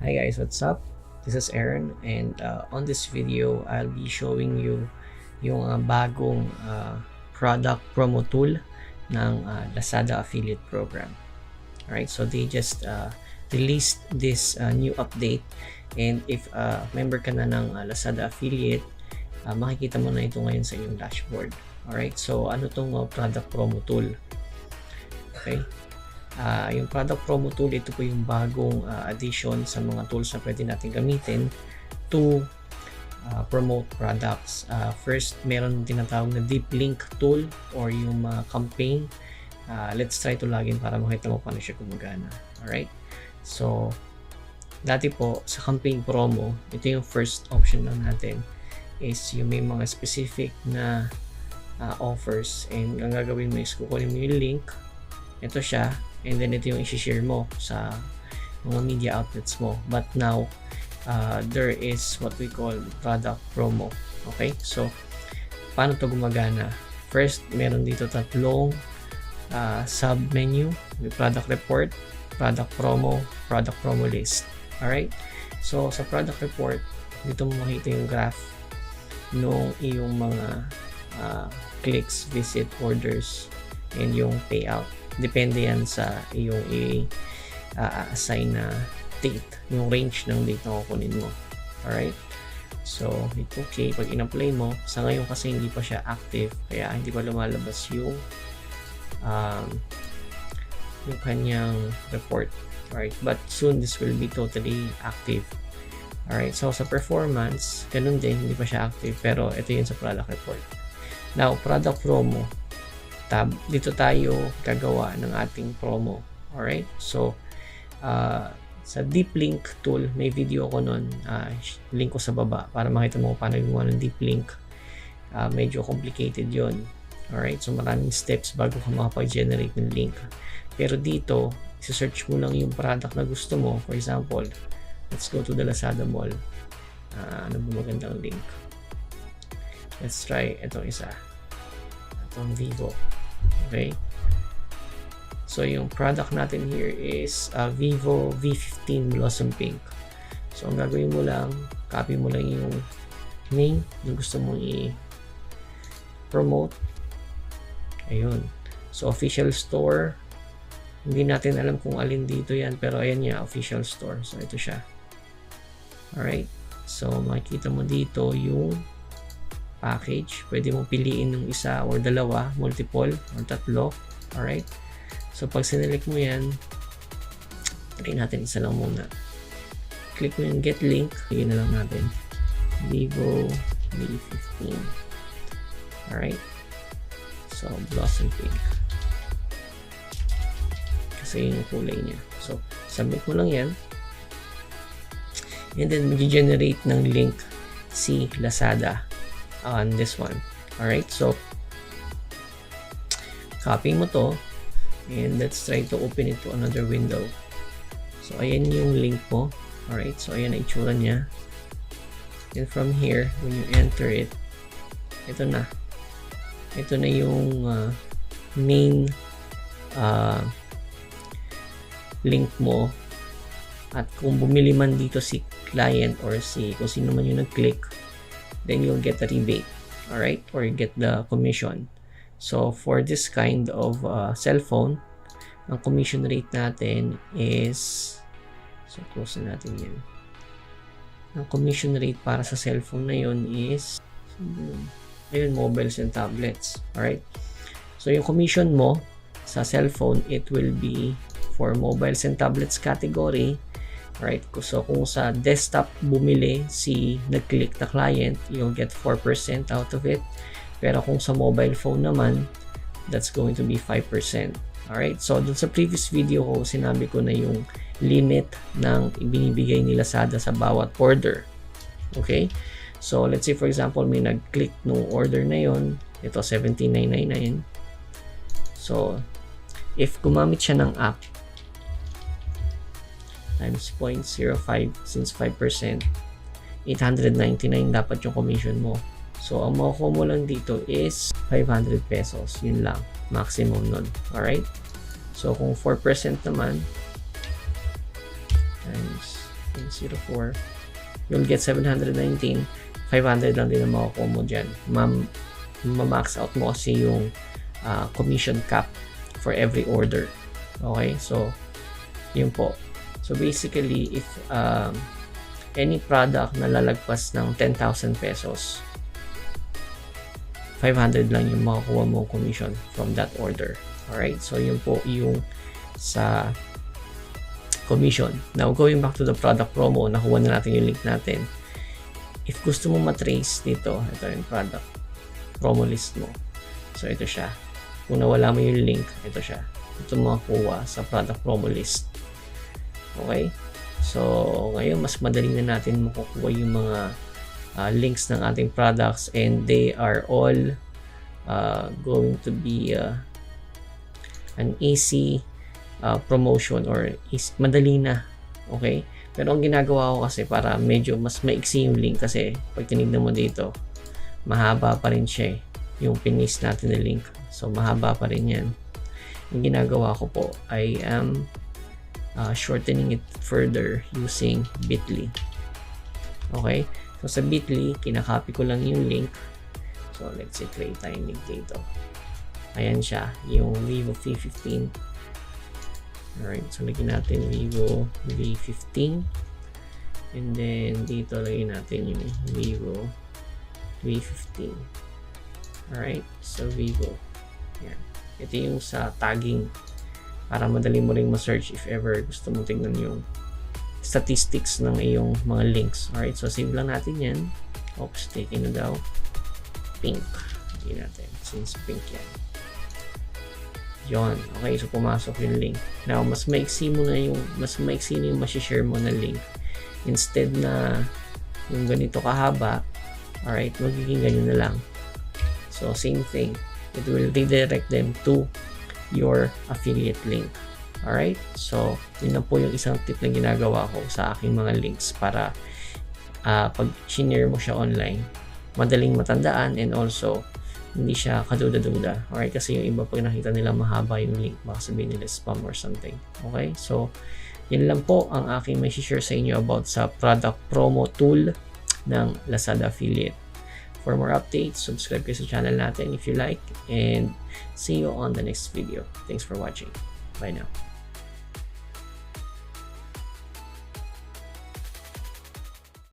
Hi guys, what's up? This is Aaron, and on this video, I'll be showing you yung bagong product promo tool ng Lazada affiliate program. Alright, so they just released this new update, and if member ka na ng Lazada affiliate, makikita mo na ito ngayon sa iyong dashboard. Alright, so ano tong product promo tool? Okay. Yung product promo tool, ito po yung bagong addition sa mga tools na pwede natin gamitin to promote products. First, meron tinatawag na deep link tool or yung campaign. Let's try to login para makita mo paano siya gumagana. Alright? So, dati po sa campaign promo, ito yung first option lang natin is yung may mga specific na offers, and ang gagawin mo is kukunin mo yung link, ito siya, and then ito yung i-share mo sa mga media outlets mo. But now there is what we call product promo. Okay, so paano to gumagana? First, meron dito tatlong sub menu: may product report, product promo list. Alright, so sa product report, dito mo makita yung graph nung iyong mga clicks, visit, orders, and yung payout. Depende yan sa iyong i-assign na date, yung range ng date na kukunin mo. Alright? So, ito okay. Pag in-apply mo, sa ngayon kasi hindi pa siya active, kaya hindi pa lumalabas yung kanyang report. Alright? But soon, this will be totally active. Alright? So, sa performance, ganun din, hindi pa siya active, pero ito yun sa product report. Now, product promo tab, dito tayo gagawa ng ating promo. Alright, so sa deep link tool, may video ko nun, link ko sa baba para makita mo paano gumawa ng deep link. Medyo complicated yon. Alright, so maraming steps bago ka makapag-generate ng link, pero dito search mo lang yung product na gusto mo. For example, let's go to the Lazada mall. Ano ba magandang link? Let's try itong isa, itong Vivo. Okay, so yung product natin here is Vivo V15 Blossom Pink. So ang gagawin mo lang, copy mo lang yung name yung gusto mong i-promote. Ayun, so official store, hindi natin alam kung alin dito yan, pero ayan niya, official store. So ito siya. Alright, so makikita mo dito yung package. Pwede mong piliin ng isa or dalawa, multiple or tatlo. Alright, so pag sinelect mo yan, try natin isa lang muna. Click mo yung get link, yun na lang natin, Vivo V15. Alright, so Blossom Pink kasi yun yung kulay niya. So submit mo lang yan, and then mag-generate ng link si Lazada on this one. Alright, so copy mo to, and let's try to open it to another window. So ayan yung link mo. Alright, so ayan ang itsura niya, and from here, when you enter it, ito na yung main link mo. At kung bumili man dito si client or kung sino man yung nag-click, then you'll get a rebate, alright, or you get the commission. So for this kind of cell phone, ang commission rate natin is, so close na natin yan, ang commission rate para sa cellphone na yun is, ayun, mobiles and tablets. Alright, so yung commission mo sa cellphone, it will be for mobiles and tablets category. Right, so kung sa desktop bumili si nag-click na client, you'll get 4% out of it. Pero kung sa mobile phone naman, that's going to be 5%. Alright, so dun sa previous video ko, sinabi ko na yung limit ng ibinibigay ni Lazada sa bawat order. Okay, so let's say for example, may nag-click nung order na yon, ito $17.999. So if gumamit siya ng app times 0.05, since 5%, 899 dapat yung commission mo. So ang makukuha mo lang dito is 500 pesos, yun lang maximum nun. Alright, so kung 4% naman times 04, you'll get 719, 500 lang din ang makukuha mo dyan. Ma-max out mo kasi yung commission cap for every order. Okay, so yun po. So basically, if any product na lalagpas ng 10,000 pesos, 500 lang yung makukuha mo commission from that order. Alright, so yun po yung sa commission. Now, going back to the product promo, nakuha na natin yung link natin. If gusto mo matrace dito, ito yung product promo list mo. So ito siya. Kung nawala mo yung link, ito siya. Ito makukuha sa product promo list. Okay? So, ngayon mas madali na natin makukuha yung mga links ng ating products, and they are all going to be an easy promotion, or madali na. Okay? Pero ang ginagawa ko kasi para medyo mas maiksi yung link, kasi pag tinignan mo dito, mahaba pa rin siya yung pinis natin na link. So, mahaba pa rin yan. Yung ginagawa ko po, I am shortening it further using bit.ly. Okay? So, sa bit.ly, kinakopy ko lang yung link. So, let's say, create tayong link dito. Ayan siya, yung Vivo V15. Alright, so lagyan natin Vivo V15. And then, dito lagyan natin yung Vivo V15. Alright, so Vivo. Yan. Ito yung sa tagging, para madali mo rin ma-search if ever gusto mo tingnan yung statistics ng iyong mga links. Alright, so save lang natin yan. Oops, taken na daw. Pink. Lagyan natin, since pink yan. Yon. Okay, so pumasok yung link. Now, mas maiksi na yung masishare mo na link. Instead na yung ganito kahaba, alright, magiging ganyan na lang. So, same thing. It will redirect them to your affiliate link. Alright? So, yun na po yung isang tip na ginagawa ko sa aking mga links para pag share mo siya online, madaling matandaan, and also hindi siya kaduda-duda. Alright? Kasi yung iba pag nakita nila mahaba yung link, baka sabihin nila spam or something. Okay? So, yun lang po ang aking may share sa inyo about sa product promo tool ng Lazada Affiliate. For more updates, subscribe kayo sa channel natin if you like, and see you on the next video. Thanks for watching. Bye now.